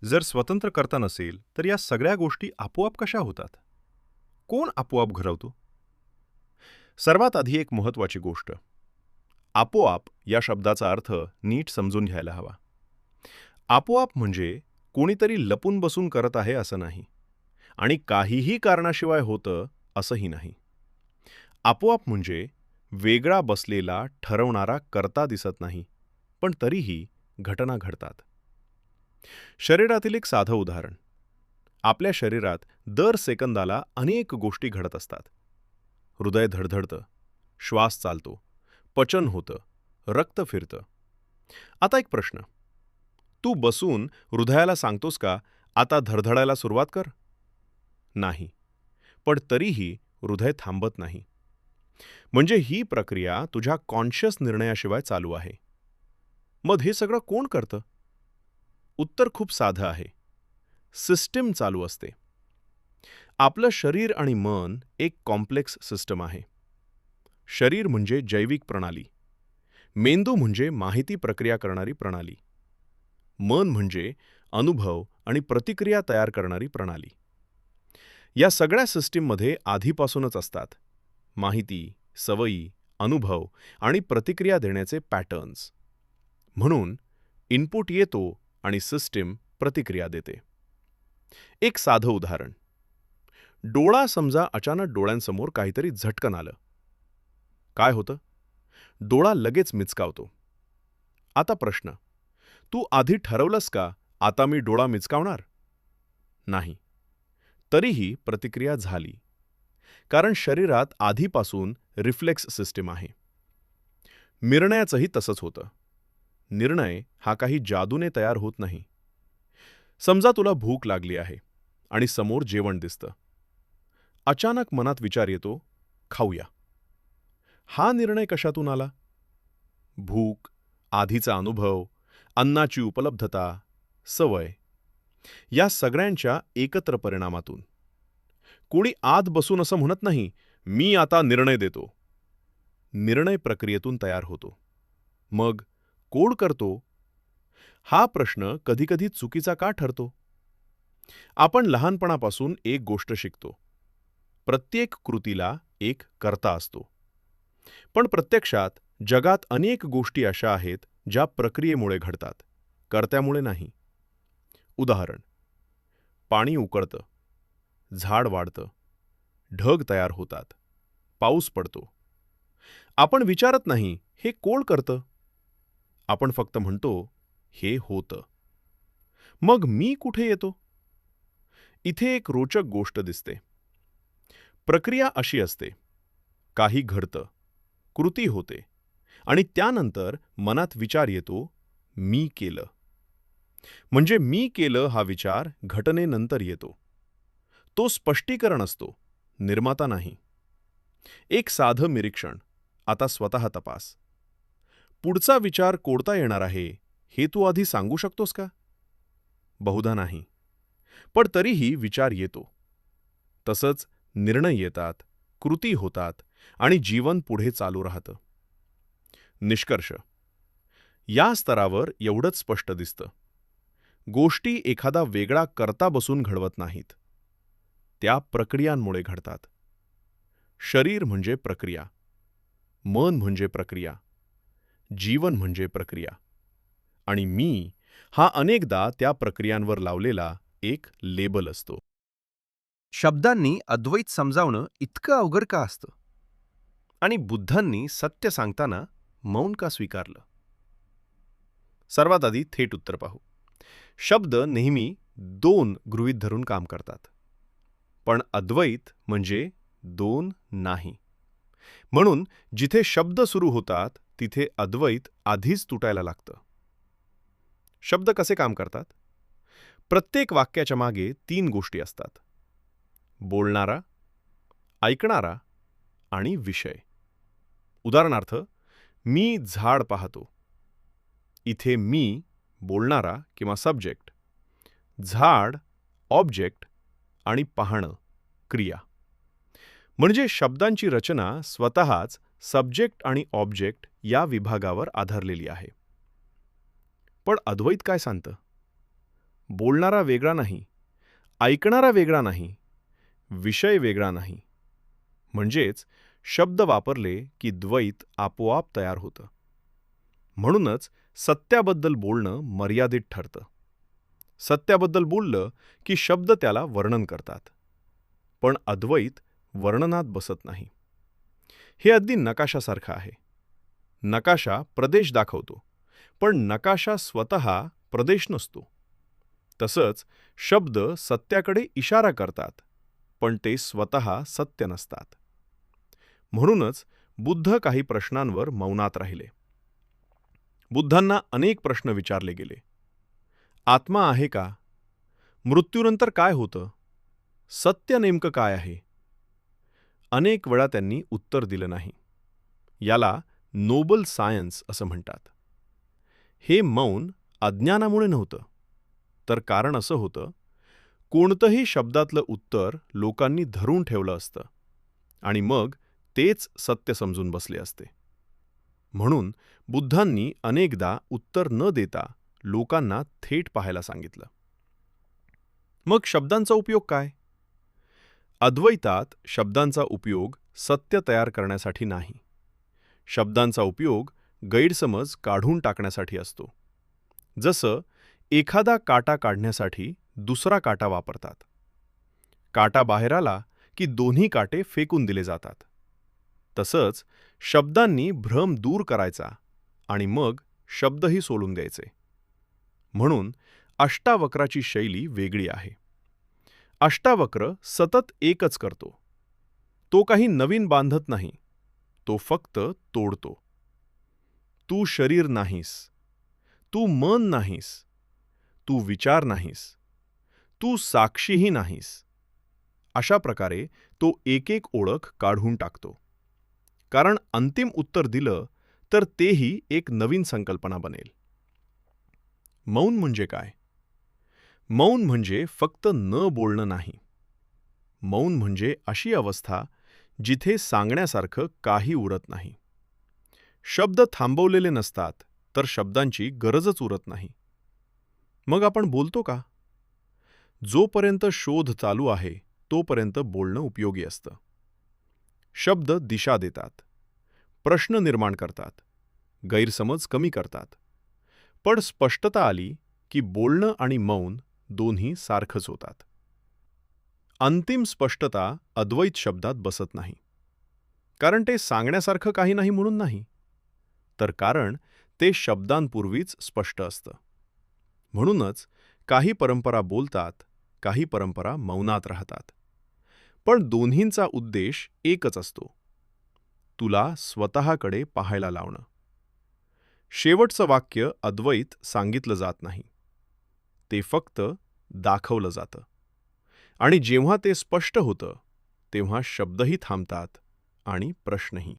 जर स्वतंत्र कर्ता नसेल तर या सगळ्या गोष्टी आपोआप कशा होतात? कोण आपोआप घडवतो? सर्वात आधी एक महत्त्वाची गोष्ट. आपोआप या शब्दाचा अर्थ नीट समजून घ्यायला हवा. आपोआप म्हणजे कोणीतरी लपून बसून करत आहे असं नाही. आणि काहीही कारणाशिवाय होतं असंही नाही. आपोआप म्हणजे वेगळा बसलेला, ठरवणारा कर्ता दिसत नाही, पण तरीही घटना घडतात. शरीरातील एक साधं उदाहरण. आपल्या शरीरात दर सेकंदाला अनेक गोष्टी घडत असतात. हृदय धडधडतं, श्वास चालतो, पचन होतं, रक्त फिरतं. आता एक प्रश्न. तू बसून हृदयाला सांगतोस का, आता धडधडायला सुरुवात कर? नाही. पण तरीही हृदय थांबत नाही. म्हणजे ही प्रक्रिया तुझ्या कॉन्शियस निर्णयाशिवाय चालू आहे. मग हे सगळं कोण करतं? उत्तर खूप साधं आहे. सिस्टीम चालू असते. आपलं शरीर आणि मन एक कॉम्प्लेक्स सिस्टम आहे. शरीर म्हणजे जैविक प्रणाली. मेंदू म्हणजे माहिती प्रक्रिया करणारी प्रणाली. मन म्हणजे अनुभव आणि प्रतिक्रिया तयार करणारी प्रणाली. या सगळ्या सिस्टीममध्ये आधीपासूनच असतात माहिती, सवयी, अनुभव आणि प्रतिक्रिया देण्याचे पॅटर्न्स. म्हणून इनपुट येतो आणि सिस्टीम प्रतिक्रिया देते. एक साधं उदाहरण. डोळा समजा अचानक डोळ्यांसमोर काहीतरी झटकन आलं. काय होतं? डोळा लगेच मिचकावतो. आता प्रश्न. तू आधी ठरवलंस का, आता मी डोळा मिचकावणार? नाही. तरीही प्रतिक्रिया झाली. कारण शरीरात आधीपासून रिफ्लेक्स सिस्टीम आहे. निर्णयाचंही तसंच होतं. निर्णय हा काही जादूने तयार होत नाही. समजा तुला भूक लागली आहे आणि समोर जेवण दिसतं. अचानक मनात विचार येतो, खाऊया. हा निर्णय कशातून आला? भूक, आधीचा अनुभव, अन्नाची उपलब्धता, सवय या सगळ्यांच्या एकत्र परिणामातून. कोणी आत बसून असं म्हणत नाही, मी आता निर्णय देतो. निर्णय प्रक्रियेतून तयार होतो. मग कोण करतो? हा प्रश्न कधीकधी चुकीचा का ठरतो? आपण लहानपणापासून एक गोष्ट शिकतो. प्रत्येक कृतीला एक कर्ता असतो. पण प्रत्यक्षात जगात अनेक गोष्टी अशा आहेत ज्या प्रक्रियेमुळे घडतात, कर्त्यामुळे नाही. उदाहरण. पाणी उकळतं, झाड वाढतं, ढग तयार होतात, पाऊस पडतो. आपण विचारत नाही, हे कोण करतं? आपण फक्त म्हणतो, हे होतं. मग मी कुठे येतो? इथे एक रोचक गोष्ट दिसते. प्रक्रिया अशी असते. काही घडतं, कृती होते आणि त्यानंतर मनात विचार येतो, मी केलं. म्हणजे मी केलं हा विचार घटनेनंतर येतो. तो स्पष्टीकरण असतो, निर्माता नाही. एक साधं निरीक्षण. आता स्वतः तपास. पुढचा विचार कोणता येणार आहे, हे तू आधी सांगू शकतोस का? बहुधा नाही. पण तरीही विचार येतो. तसंच निर्णय येतात, कृती होतात आणि जीवन पुढे चालू राहतं. निष्कर्ष. या स्तरावर एवढंच स्पष्ट दिसतं. गोष्टी एखादा वेगळा कर्ता बसून घडवत नाहीत. त्या प्रक्रियांमुळे घडतात. शरीर म्हणजे प्रक्रिया. मन म्हणजे प्रक्रिया. जीवन म्हणजे प्रक्रिया. आणि मी हा अनेकदा त्या प्रक्रियांवर लावलेला एक लेबल असतो. शब्दांनी अद्वैत समजावणं इतकं अवघड का असतं? आणि बुद्धांनी सत्य सांगताना मौन का स्वीकारलं? सर्वात आधी थेट उत्तर पाहू. शब्द नेहमी दोन गृहीत धरून काम करतात. पण अद्वैत म्हणजे दोन नाही. म्हणून जिथे शब्द सुरू होतात तिथे अद्वैत आधीच तुटायला लागतं. शब्द कसे काम करतात? प्रत्येक वाक्याच्या मागे तीन गोष्टी असतात. बोलणारा, ऐकणारा आणि विषय. उदाहरणार्थ, मी झाड पाहतो. इथे मी बोलणारा किंवा सब्जेक्ट, झाड ऑब्जेक्ट आणि पाहणं क्रिया. म्हणजे शब्दांची रचना स्वतःच सब्जेक्ट आणि ऑब्जेक्ट या विभागावर आधारलेली आहे. पण अद्वैत काय सांगतं? बोलणारा वेगळा नाही, ऐकणारा वेगळा नाही, विषय वेगळा नाही. म्हणजेच शब्द वापरले की द्वैत आपोआप तयार होतं. म्हणूनच सत्याबद्दल बोलणं मर्यादित ठरतं. सत्याबद्दल बोललं की शब्द त्याला वर्णन करतात. पण अद्वैत वर्णनात बसत नाही. हे अगदी नकाशासारखं आहे. नकाशा प्रदेश दाखवतो, पण नकाशा स्वतः प्रदेश नसतो. तसंच शब्द सत्याकडे इशारा करतात, पण ते स्वतः सत्य नसतात. म्हणूनच बुद्ध काही प्रश्नांवर मौनात राहिले. बुद्धांना अनेक प्रश्न विचारले गेले. आत्मा आहे का? मृत्यूनंतर काय होतं? सत्य नेमकं काय आहे? अनेक वेळा त्यांनी उत्तर दिलं नाही. याला नोबल सायन्स असं म्हणतात. हे मौन अज्ञानामुळे नव्हतं, तर कारण असं होतं, कोणतंही शब्दातलं उत्तर लोकांनी धरून ठेवलं असतं आणि मग तेच सत्य समजून बसले असते. म्हणून बुद्धांनी अनेकदा उत्तर न देता लोकांना थेट पाहायला सांगितलं. मग शब्दांचा उपयोग काय? अद्वैतात शब्दांचा उपयोग सत्य तयार करण्यासाठी नाही. शब्दांचा उपयोग गैरसमज काढून टाकण्यासाठी असतो. जसं एखादा काटा काढण्यासाठी दुसरा काटा वापरतात. काटा बाहेर आला की दोन्ही काटे फेकून दिले जातात. तसंच शब्दांनी भ्रम दूर करायचा आणि मग शब्दही सोलून द्यायचे. म्हणून अष्टावक्राची शैली वेगळी आहे. अष्टावक्र सतत एकच करतो. तो काही नवीन बांधत नाही, तो फक्त तोडतो. तू शरीर नाहीस, तू मन नाहीस, तू विचार नाहीस, तू साक्षीही नाहीस. अशा प्रकारे तो एक एक ओळख काढून टाकतो. कारण अंतिम उत्तर दिलं तर तेही एक नवीन संकल्पना बनेल. मौन म्हणजे काय? मौन म्हणजे फक्त न बोलणं नाही. मौन म्हणजे अशी अवस्था जिथे सांगण्यासारखं काही उरत नाही. शब्द थांबवलेले नसतात, तर शब्दांची गरजच उरत नाही. मग आपण बोलतो का? जोपर्यंत शोध चालू आहे तोपर्यंत बोलणं उपयोगी असतं. शब्द दिशा देतात, प्रश्न निर्माण करतात, गैरसमज कमी करतात. पण स्पष्टता आली की बोलणं आणि मौन दोन्ही सारखंच होतात. अंतिम स्पष्टता अद्वैत शब्दात बसत नाही. कारण ते सांगण्यासारखं काही नाही म्हणून नाही, तर कारण ते शब्दांपूर्वीच स्पष्ट असतं. म्हणूनच काही परंपरा बोलतात, काही परंपरा मौनात राहतात. पण दोन्हींचा उद्देश एकच असतो, तुला स्वतःकडे पाहायला लावणं. शेवटचं वाक्य अद्वैत सांगितलं जात नाही, ते फक्त दाखवलं जातं. आणि जेव्हा ते स्पष्ट होतं तेव्हा शब्दही थांबतात आणि प्रश्नही.